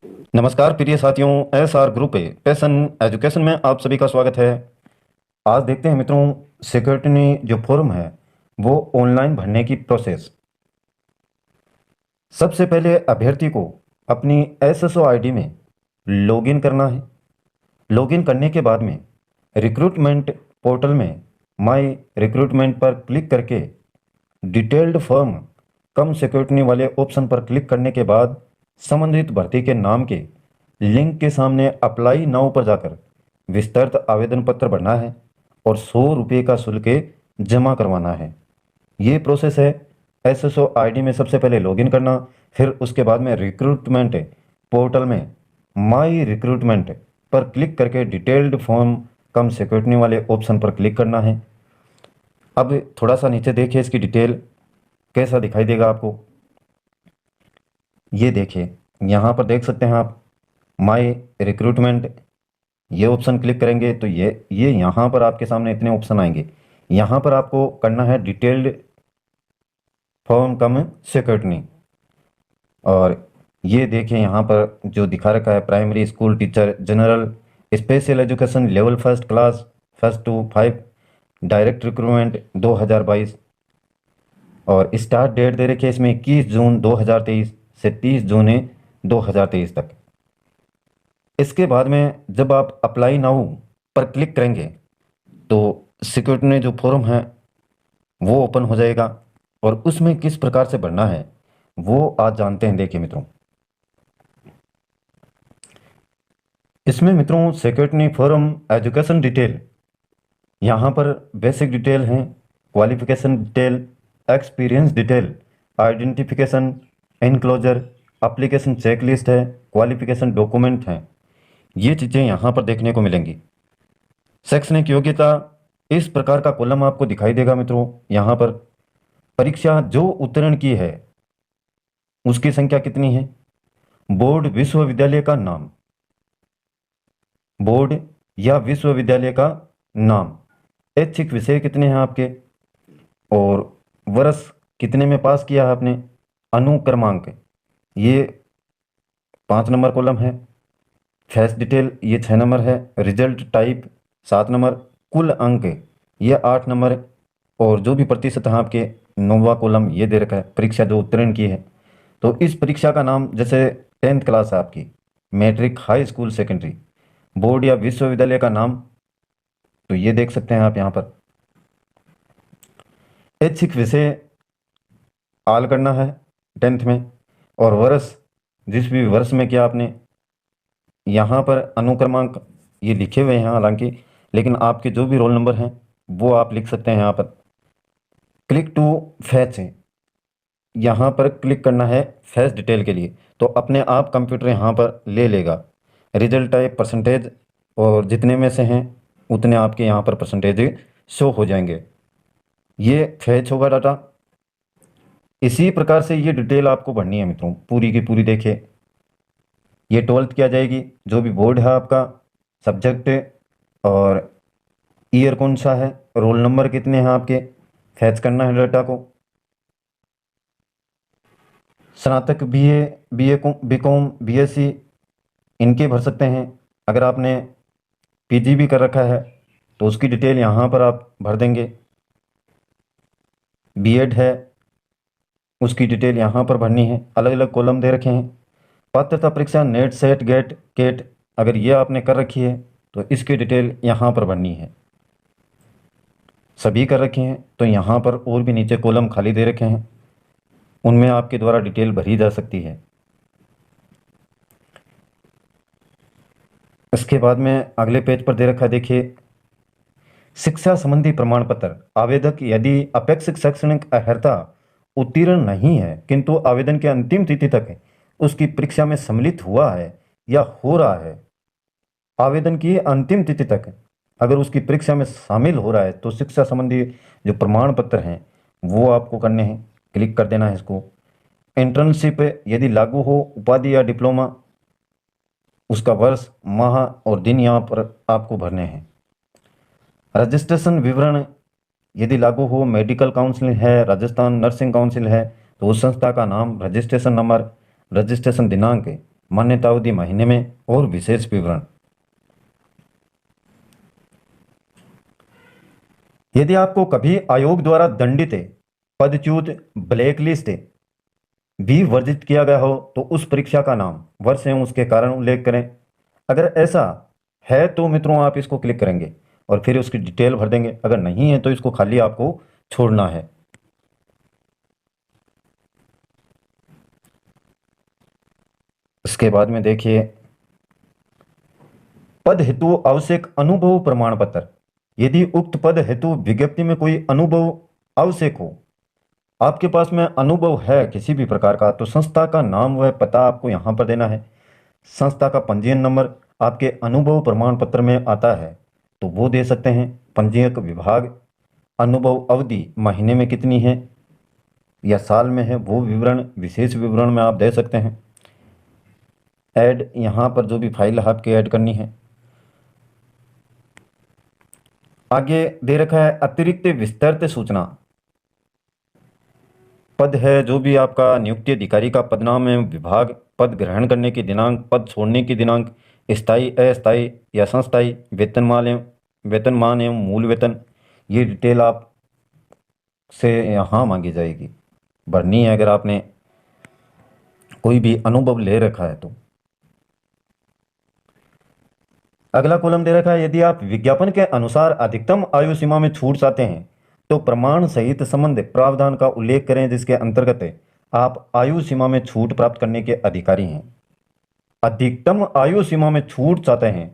नमस्कार प्रिय साथियों, S R group passion education में आप सभी का स्वागत है। आज देखते हैं मित्रों, सिक्योरिटी जो फॉर्म है वो ऑनलाइन भरने की प्रोसेस। सबसे पहले अभ्यर्थी को अपनी एसएसओ आईडी में लॉगिन करना है। लॉगिन करने के बाद में रिक्रूटमेंट पोर्टल में माय रिक्रूटमेंट पर क्लिक करके डिटेल्ड फॉर्म कम सिक्योरिटी वाले ऑप्शन पर क्लिक करने के बाद संबंधित भर्ती के नाम के लिंक के सामने अप्लाई नाउ पर जाकर विस्तृत आवेदन पत्र भरना है और 100 रुपये का शुल्क जमा करवाना है। ये प्रोसेस है। एसएसओ आईडी में सबसे पहले लॉगिन करना, फिर उसके बाद में रिक्रूटमेंट पोर्टल में माई रिक्रूटमेंट पर क्लिक करके डिटेल्ड फॉर्म कम सिक्योरिटी वाले ऑप्शन पर क्लिक करना है। अब थोड़ा सा नीचे देखिए, इसकी डिटेल कैसा दिखाई देगा आपको। ये देखिए, यहाँ पर देख सकते हैं आप माय रिक्रूटमेंट, ये ऑप्शन क्लिक करेंगे तो ये यहाँ पर आपके सामने इतने ऑप्शन आएंगे। यहाँ पर आपको करना है डिटेल्ड फॉर्म कम सिक्योरिटी। और ये देखिए यहाँ पर जो दिखा रखा है, primary school teacher general special education level first class first to 5 direct recruitment 2022। और स्टार्ट डेट दे रखी है इसमें 21 जून 2023 से 30 जून 2023 तक। इसके बाद में जब आप अप्लाई नाउ पर क्लिक करेंगे तो सिक्योरिटी ने जो फॉर्म है वो ओपन हो जाएगा और उसमें किस प्रकार से भरना है वो आज जानते हैं। देखिए मित्रों, इसमें मित्रों सिक्योरिटी फॉर्म एजुकेशन डिटेल, यहाँ पर बेसिक डिटेल हैं, qualification detail, experience detail, identification, enclosure, application checklist है, क्वालिफिकेशन डॉक्यूमेंट हैं। ये चीज़ें यहाँ पर देखने को मिलेंगी। शैक्षणिक योग्यता, इस प्रकार का कॉलम आपको दिखाई देगा मित्रों। यहाँ पर परीक्षा जो उत्तीर्ण की है उसकी संख्या कितनी है, बोर्ड विश्वविद्यालय का नाम, बोर्ड या विश्वविद्यालय का नाम, ऐच्छिक विषय कितने हैं आपके और वर्ष कितने में पास किया है आपने, अनुक्रमांक ये 5 नंबर कॉलम है, फेस डिटेल ये 6 नंबर है, रिजल्ट टाइप 7 नंबर, कुल अंक ये 8 नंबर और जो भी प्रतिशत है आपके 9वां कॉलम ये दे रखा है, परीक्षा जो उत्तीर्ण की है। तो इस परीक्षा का नाम, जैसे 10th क्लास है आपकी, matric, high school, secondary, board या विश्वविद्यालय का नाम, तो ये देख सकते हैं आप यहाँ पर। ऐच्छिक विषय आल करना है 10th में और वर्ष जिस भी वर्ष में किया आपने, यहाँ पर अनुक्रमांक ये लिखे हुए हैं हालांकि, लेकिन आपके जो भी रोल नंबर हैं वो आप लिख सकते हैं यहाँ पर। क्लिक टू फैच, यहाँ पर क्लिक करना है फैच डिटेल के लिए, तो अपने आप कंप्यूटर यहाँ पर ले लेगा। रिजल्ट टाइप परसेंटेज, और जितने में से हैं उतने आपके यहाँ पर परसेंटेज शो हो जाएंगे। ये फैच होगा डाटा। इसी प्रकार से ये डिटेल आपको भरनी है मित्रों, पूरी की पूरी। देखिए, ये 12th की आ जाएगी, जो भी बोर्ड है आपका, सब्जेक्ट और ईयर कौन सा है, रोल नंबर कितने हैं आपके, फैच करना है डाटा को। स्नातक, बीए, बीकॉम, बीएससी इनके भर सकते हैं। अगर आपने पीजी भी कर रखा है तो उसकी डिटेल यहाँ पर आप भर देंगे। बीएड है उसकी डिटेल यहाँ पर भरनी है। अलग अलग कॉलम दे रखे हैं। पात्रता परीक्षा नेट, सेट, गेट, केट अगर ये आपने कर रखी है तो इसकी डिटेल यहाँ पर भरनी है। सभी कर रखे हैं तो यहाँ पर और भी नीचे कॉलम खाली दे रखे हैं, उनमें आपके द्वारा डिटेल भरी जा सकती है। इसके बाद में अगले पेज पर दे रखा, देखिए, शिक्षा संबंधी प्रमाण पत्र। आवेदक यदि अपेक्षित शैक्षणिक अर्हता उत्तीर्ण नहीं है किंतु आवेदन के अंतिम तिथि तक उसकी परीक्षा में सम्मिलित हुआ है या हो रहा है, आवेदन की अंतिम तिथि तक अगर उसकी परीक्षा में शामिल हो रहा है तो शिक्षा संबंधी जो प्रमाण पत्र हैं वो आपको करने हैं। क्लिक कर देना है इसको। इंटर्नशिप यदि लागू हो, उपाधि या डिप्लोमा, उसका वर्ष, माह और दिन यहाँ पर आपको भरने हैं। रजिस्ट्रेशन विवरण यदि लागू हो, मेडिकल काउंसिल है, राजस्थान नर्सिंग काउंसिल है तो उस संस्था का नाम, रजिस्ट्रेशन नंबर, रजिस्ट्रेशन दिनांक, मान्यता अवधि महीने में और विशेष विवरण। यदि आपको कभी आयोग द्वारा दंडित, पदच्युत, ब्लैकलिस्ट भी वर्जित किया गया हो तो उस परीक्षा का नाम, वर्ष एवं उसके कारण उल्लेख करें। अगर ऐसा है तो मित्रों आप इसको क्लिक करेंगे और फिर उसकी डिटेल भर देंगे। अगर नहीं है तो इसको खाली आपको छोड़ना है। इसके बाद में देखिए, पद हेतु आवश्यक अनुभव प्रमाण पत्र। यदि उक्त पद हेतु विज्ञप्ति में कोई अनुभव आवश्यक हो, आपके पास में अनुभव है किसी भी प्रकार का, तो संस्था का नाम व पता आपको यहाँ पर देना है। संस्था का पंजीयन नंबर आपके अनुभव प्रमाण पत्र में आता है तो वो दे सकते हैं। पंजीयक विभाग, अनुभव अवधि महीने में कितनी है या साल में है, वो विवरण, विशेष विवरण में आप दे सकते हैं। ऐड, यहाँ पर जो भी फाइल आपकी ऐड करनी है। आगे दे रखा है अतिरिक्त विस्तृत सूचना। पद है जो भी आपका नियुक्ति अधिकारी का पदनाम एवं विभाग, पद ग्रहण करने की दिनांक, पद छोड़ने की दिनांक, स्थायी, अस्थायी या संस्थायी, वेतनमान एवं मूल वेतन, ये डिटेल आप से यहाँ मांगी जाएगी, भरनी है अगर आपने कोई भी अनुभव ले रखा है तो। अगला कॉलम दे रखा है, यदि आप विज्ञापन के अनुसार अधिकतम आयु सीमा में छूट चाहते हैं तो प्रमाण सहित संबंध प्रावधान का उल्लेख करें जिसके अंतर्गत आप आयु सीमा में छूट प्राप्त करने के अधिकारी हैं। अधिकतम आयु सीमा में छूट चाहते हैं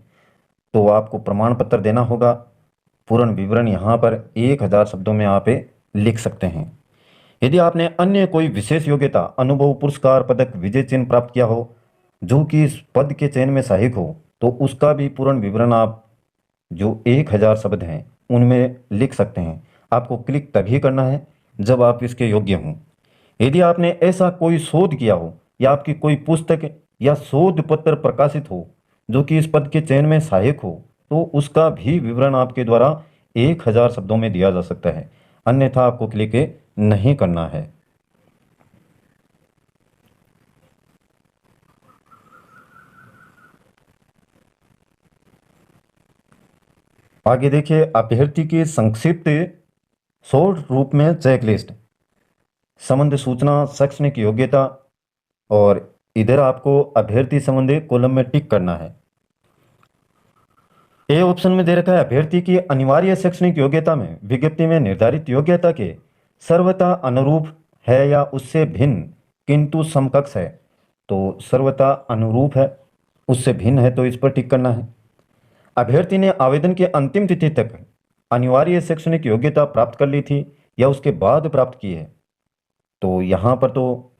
तो आपको प्रमाण पत्र देना होगा। पूर्ण विवरण यहाँ पर 1000 शब्दों में आप लिख सकते हैं। यदि आपने अन्य कोई विशेष योग्यता, अनुभव, पुरस्कार, पदक, विजय चिन्ह प्राप्त किया हो जो कि इस पद के चयन में सहायक हो तो उसका भी पूर्ण विवरण आप जो 1000 शब्द हैं उनमें लिख सकते हैं। आपको क्लिक तभी करना है जब आप इसके योग्य हों। यदि आपने ऐसा कोई शोध किया हो या आपकी कोई पुस्तक या शोध पत्र प्रकाशित हो जो कि इस पद के चयन में सहायक हो तो उसका भी विवरण आपके द्वारा 1000 शब्दों में दिया जा सकता है, अन्यथा आपको क्लिक नहीं करना है। आगे देखिए, अभ्यर्थी की संक्षिप्त शॉर्ट रूप में चेकलिस्ट, संबंध सूचना, शैक्षणिक योग्यता, और इधर आपको अभ्यर्थी संबंधी कॉलम में टिक करना है। ए ऑप्शन में दे रखा है अभ्यर्थी की अनिवार्य शैक्षणिक योग्यता में विज्ञप्ति में निर्धारित योग्यता के सर्वथा अनुरूप है या उससे भिन्न किंतु समकक्ष है, तो सर्वथा अनुरूप है, उससे भिन्न है तो इस पर टिक करना है। अभ्यर्थी ने आवेदन के अंतिम तिथि तक अनिवार्य शैक्षणिक योग्यता प्राप्त कर ली थी या उसके बाद प्राप्त की है, तो यहाँ पर तो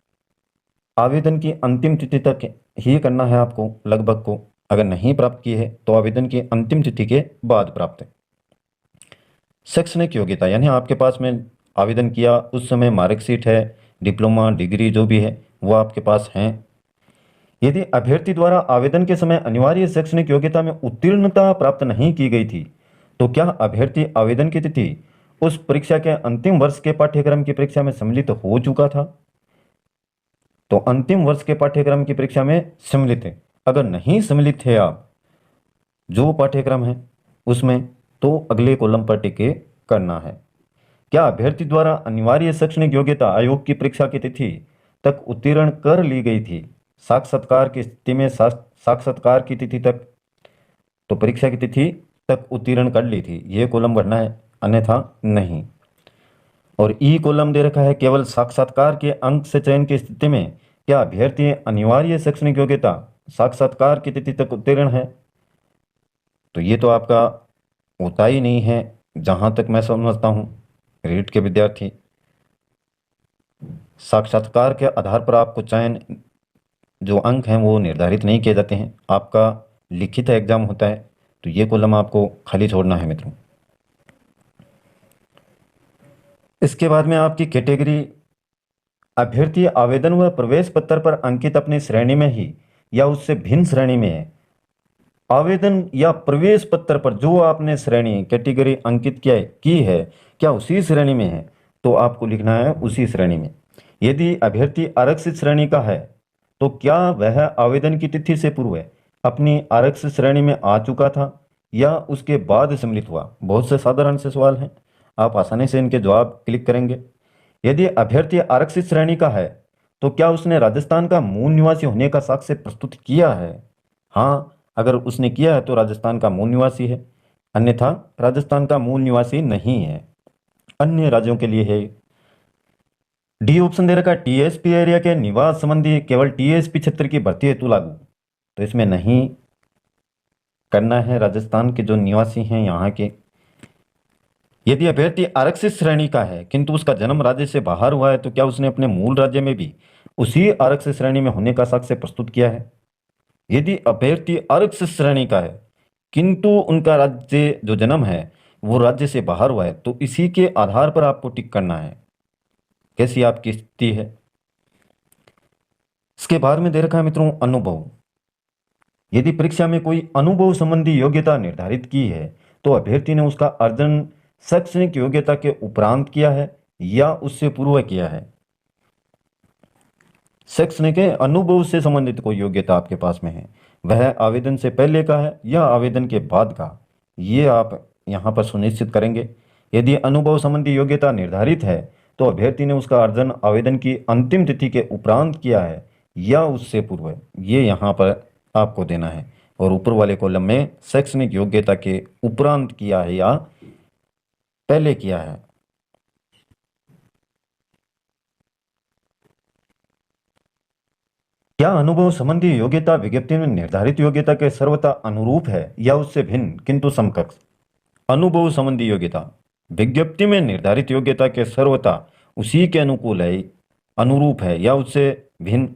आवेदन की अंतिम तिथि तक ही करना है आपको लगभग को। अगर नहीं प्राप्त की है तो आवेदन की अंतिम तिथि के बाद प्राप्त है। शैक्षणिक योग्यता यानी आपके पास में आवेदन किया उस समय मार्कशीट है, डिप्लोमा, डिग्री जो भी है वो आपके पास हैं। यदि अभ्यर्थी द्वारा आवेदन के समय अनिवार्य शैक्षणिक योग्यता में उत्तीर्णता प्राप्त नहीं की गई थी तो क्या अभ्यर्थी आवेदन की तिथि उस परीक्षा के अंतिम वर्ष के पाठ्यक्रम की परीक्षा में सम्मिलित हो चुका था, तो अंतिम वर्ष के पाठ्यक्रम की परीक्षा में सम्मिलित है। अगर नहीं सम्मिलित थे आप जो पाठ्यक्रम है उसमें, तो अगले कॉलम पर टिक करना है। क्या अभ्यर्थी द्वारा अनिवार्य शैक्षणिक योग्यता आयोग की परीक्षा की तिथि तक उत्तीर्ण कर ली गई थी, साक्षात्कार की स्थिति में साक्षात्कार की तिथि तक, तो परीक्षा की तिथि तक उत्तीर्ण कर ली थी, ये कॉलम भरना है, अन्यथा नहीं। और ई कॉलम दे रखा है केवल साक्षात्कार के अंक से चयन की स्थिति में क्या अभ्यर्थी अनिवार्य शैक्षणिक योग्यता साक्षात्कार की तिथि तक उत्तीर्ण है, तो ये तो आपका होता ही नहीं है जहां तक मैं समझता हूं। रीट के विद्यार्थी साक्षात्कार के आधार पर आपको चयन जो अंक हैं वो निर्धारित नहीं किए जाते हैं, आपका लिखित एग्जाम होता है, तो ये कॉलम आपको खाली छोड़ना है मित्रों। इसके बाद में आपकी कैटेगरी, अभ्यर्थी आवेदन व प्रवेश पत्र पर अंकित अपनी श्रेणी में ही या उससे भिन्न श्रेणी में है। आवेदन या प्रवेश पत्र पर जो आपने श्रेणी कैटेगरी अंकित की है क्या उसी श्रेणी में है, तो आपको लिखना है उसी श्रेणी में। यदि अभ्यर्थी आरक्षित श्रेणी का है तो क्या वह आवेदन की तिथि से पूर्व अपनी आरक्षित श्रेणी में आ चुका था या उसके बाद सम्मिलित हुआ? बहुत से साधारण से सवाल हैं, आप आसानी से इनके जवाब क्लिक करेंगे। यदि अभ्यर्थी आरक्षित श्रेणी का है तो क्या उसने राजस्थान का मूल निवासी होने का साक्ष्य प्रस्तुत किया है? हाँ, अगर उसने किया है तो राजस्थान का मूल निवासी है, अन्यथा राजस्थान का मूल निवासी नहीं है। अन्य राज्यों के लिए है। डी ऑप्शन दे रखा है टीएसपी एरिया के निवास संबंधी केवल टीएसपी क्षेत्र की भर्ती हेतु लागू, तो इसमें नहीं करना है, राजस्थान के जो निवासी हैं यहाँ के। यदि अभ्यर्थी आरक्षित श्रेणी का है किंतु उसका जन्म राज्य से बाहर हुआ है तो क्या उसने अपने मूल राज्य में भी उसी आरक्षित श्रेणी में होने का साक्ष्य प्रस्तुत किया है? यदि अभ्यर्थी आरक्षित श्रेणी का है किंतु उनका राज्य जो जन्म है वो राज्य से बाहर हुआ है तो इसी के आधार पर आपको टिक करना है कैसी आपकी स्थिति है। इसके बाद में दे रखा है मित्रों अनुभव। यदि परीक्षा में कोई अनुभव संबंधी योग्यता निर्धारित की है तो अभ्यर्थी ने उसका अर्जन शैक्षणिक योग्यता के उपरांत किया है या उससे पूर्व किया है। शैक्षणिक अनुभव से संबंधित कोई योग्यता आपके पास में है, वह आवेदन से पहले का है या आवेदन के बाद का, ये आप यहाँ पर सुनिश्चित करेंगे। यदि अनुभव संबंधी योग्यता निर्धारित है तो अभ्यर्थी ने उसका अर्जन आवेदन की अंतिम तिथि के उपरांत किया है या उससे पूर्व, ये यहाँ पर आपको देना है। और ऊपर वाले कॉलम में शैक्षणिक योग्यता के उपरांत किया है या पहले किया है। क्या अनुभव संबंधी योग्यता विज्ञप्ति में निर्धारित योग्यता के सर्वथा अनुरूप है या उससे भिन्न किंतु समकक्ष? अनुभव संबंधी योग्यता विज्ञप्ति में निर्धारित योग्यता के सर्वथा उसी के अनुकूल है, अनुरूप है या उससे भिन्न,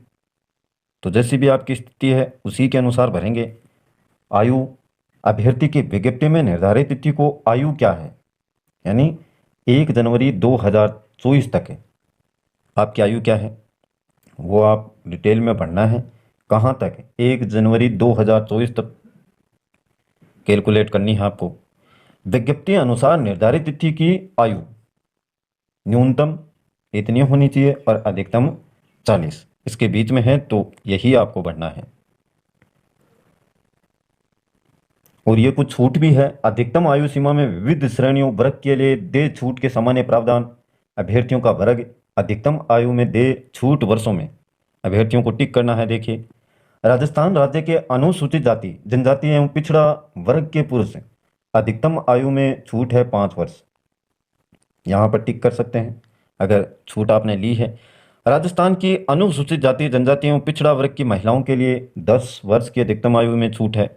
तो जैसी भी आपकी स्थिति है उसी के अनुसार भरेंगे। आयु, अभ्यर्थी की विज्ञप्ति में निर्धारित तिथि को आयु क्या है, यानी 1 जनवरी 2024 तक है, आपकी आयु क्या है वो आप डिटेल में भरना है। कहाँ तक? 1 जनवरी 2024 तक कैलकुलेट करनी है आपको। विज्ञप्ति अनुसार निर्धारित तिथि की आयु न्यूनतम इतनी होनी चाहिए और अधिकतम 40, इसके बीच में है तो यही आपको भरना है। और ये कुछ छूट भी है। अधिकतम आयु सीमा में विविध श्रेणियों वर्ग के लिए दे छूट के सामान्य प्रावधान। अभ्यर्थियों का वर्ग अधिकतम आयु में दे छूट वर्षों में अभ्यर्थियों को टिक करना है। देखिए, राजस्थान राज्य के अनुसूचित जाति जनजाति एवं पिछड़ा वर्ग के पुरुष अधिकतम आयु में छूट है 5 वर्ष, यहाँ पर टिक कर सकते हैं अगर छूट आपने ली है। राजस्थान की अनुसूचित जाति जनजाति एवं पिछड़ा वर्ग की महिलाओं के लिए 10 वर्ष की अधिकतम आयु में छूट है।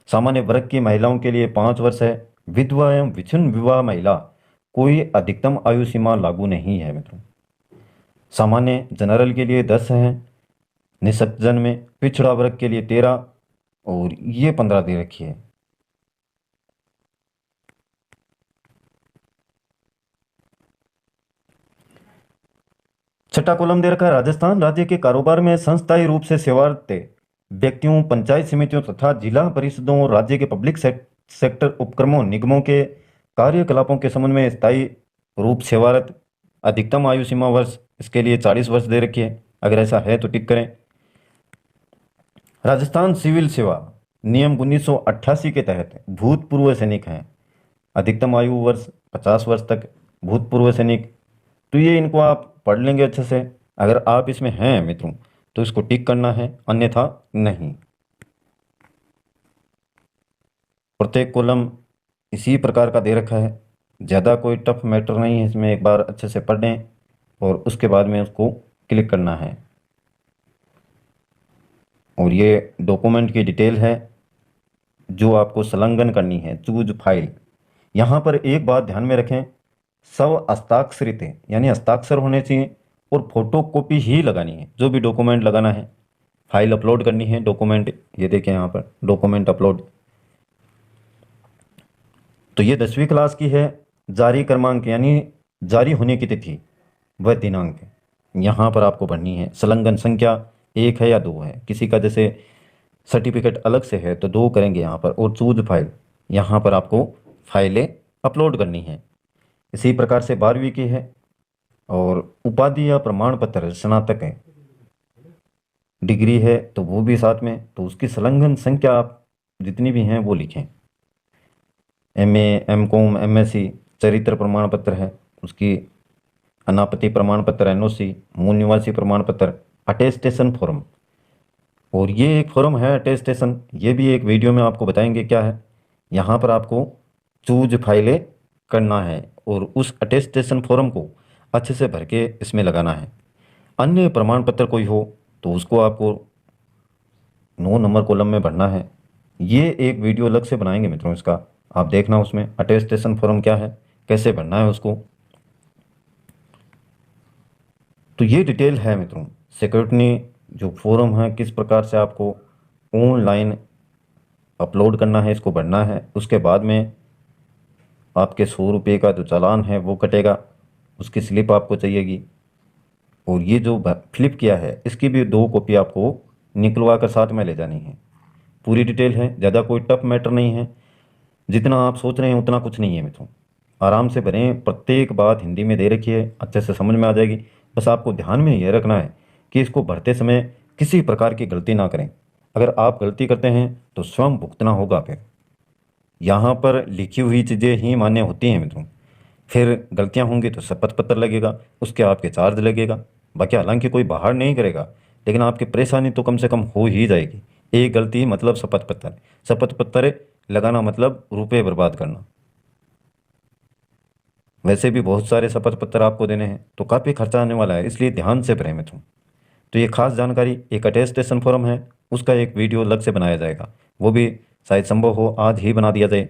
सामान्य वर्ग की महिलाओं के लिए 5 वर्ष है। विधवा एवं विच्छिन्न विवाह महिला कोई अधिकतम आयु सीमा लागू नहीं है मित्रों। सामान्य जनरल के लिए 10 है, निःसंजन में पिछड़ा वर्ग के लिए 13 और ये 15 दे रखी है। छठा कॉलम दे रखा है राजस्थान राज्य के कारोबार में संस्थाई रूप से सेवारत व्यक्तियों, पंचायत समितियों तथा जिला परिषदों और राज्य के पब्लिक सेक्टर उपक्रमों निगमों के कार्यकलापों के संबंध में स्थायी रूप सेवारत अधिकतम आयु सीमा वर्ष, इसके लिए 40 वर्ष दे रखी है। अगर ऐसा है तो टिक करें। राजस्थान सिविल सेवा नियम 1988 के तहत भूतपूर्व सैनिक हैं, अधिकतम आयु वर्ष 50 वर्ष तक भूतपूर्व सैनिक, तो ये इनको आप पढ़ लेंगे अच्छे से। अगर आप इसमें हैं मित्रों तो इसको टिक करना है, अन्यथा नहीं। प्रत्येक कॉलम इसी प्रकार का दे रखा है, ज़्यादा कोई टफ मैटर नहीं है इसमें, एक बार अच्छे से पढ़ लें और उसके बाद में उसको क्लिक करना है। और ये डॉक्यूमेंट की डिटेल है जो आपको संलग्न करनी है, चूज फाइल। यहाँ पर एक बात ध्यान में रखें, सब हस्ताक्षरित है यानी हस्ताक्षर होने चाहिए और फोटो कॉपी ही लगानी है। जो भी डॉक्यूमेंट लगाना है, फाइल अपलोड करनी है, डॉक्यूमेंट ये देखें यहाँ पर डॉक्यूमेंट अपलोड, तो ये 10वीं क्लास की है। जारी क्रमांक यानी जारी होने की तिथि व दिनांक यहाँ पर आपको भरनी है। संलग्न संख्या 1 है या 2 है, किसी का जैसे सर्टिफिकेट अलग से है तो 2 करेंगे यहाँ पर। और चूज फाइल, यहाँ पर आपको फाइलें अपलोड करनी है। इसी प्रकार से 12वीं की है और उपाधि या प्रमाण पत्र स्नातक है डिग्री है तो वो भी साथ में, तो उसकी संलग्न संख्या आप जितनी भी हैं वो लिखें। एमए, एमकॉम, एमएससी, चरित्र प्रमाण पत्र है उसकी, अनापत्ति प्रमाण पत्र एनओसी, मूल निवासी प्रमाण पत्र, अटेस्टेशन फॉर्म। और ये एक फॉर्म है अटेस्टेशन, ये भी एक वीडियो में आपको बताएंगे क्या है। यहाँ पर आपको चूज फाइलें करना है और उस अटेस्टेशन फॉर्म को अच्छे से भर के इसमें लगाना है। अन्य प्रमाण पत्र कोई हो तो उसको आपको 9 नंबर कॉलम में भरना है। ये एक वीडियो अलग से बनाएंगे मित्रों, इसका आप देखना, उसमें अटेस्टेशन फॉर्म क्या है, कैसे भरना है उसको। तो ये डिटेल है मित्रों, सिक्योरिटी जो फॉर्म है किस प्रकार से आपको ऑनलाइन अपलोड करना है, इसको भरना है। उसके बाद में आपके 100 रुपये का जो चालान है वो कटेगा, उसकी स्लिप आपको चाहिएगी। और ये जो फ्लिप किया है इसकी भी 2 कॉपी आपको निकलवा कर साथ में ले जानी है। पूरी डिटेल है, ज़्यादा कोई टफ मैटर नहीं है, जितना आप सोच रहे हैं उतना कुछ नहीं है मित्रों। आराम से भरें, प्रत्येक बात हिंदी में दे रखी है, अच्छे से समझ में आ जाएगी। बस आपको ध्यान में यह रखना है कि इसको भरते समय किसी प्रकार की गलती ना करें। अगर आप गलती करते हैं तो स्वयं भुगतना होगा। फिर यहाँ पर लिखी हुई चीज़ें ही मान्य होती हैं मित्रों। फिर गलतियाँ होंगी तो शपथ पत्र लगेगा, उसके आपके चार्ज लगेगा। बाकी हालांकि कोई बाहर नहीं करेगा, लेकिन आपकी परेशानी तो कम से कम हो ही जाएगी। एक गलती मतलब शपथ पत्र, शपथ पत्र लगाना मतलब रुपए बर्बाद करना। वैसे भी बहुत सारे शपथ पत्र आपको देने हैं तो काफ़ी खर्चा आने वाला है, इसलिए ध्यान से भरें मित्रों। तो ये खास जानकारी, एक अटेस्टेशन फॉर्म है, उसका एक वीडियो अलग से बनाया जाएगा, वो भी शायद संभव हो आज ही बना दिया जाए।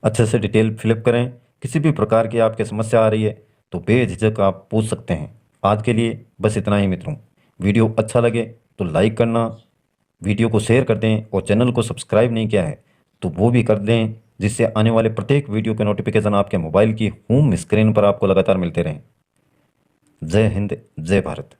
अच्छे से डिटेल फिलअप करें। किसी भी प्रकार की आपकी समस्या आ रही है तो बेझिझक आप पूछ सकते हैं। आज के लिए बस इतना ही मित्रों। वीडियो अच्छा लगे तो लाइक करना, वीडियो को शेयर कर दें, और चैनल को सब्सक्राइब नहीं किया है तो वो भी कर दें, जिससे आने वाले प्रत्येक वीडियो के नोटिफिकेशन आपके मोबाइल की होम स्क्रीन पर आपको लगातार मिलते रहें। जय हिंद, जय भारत।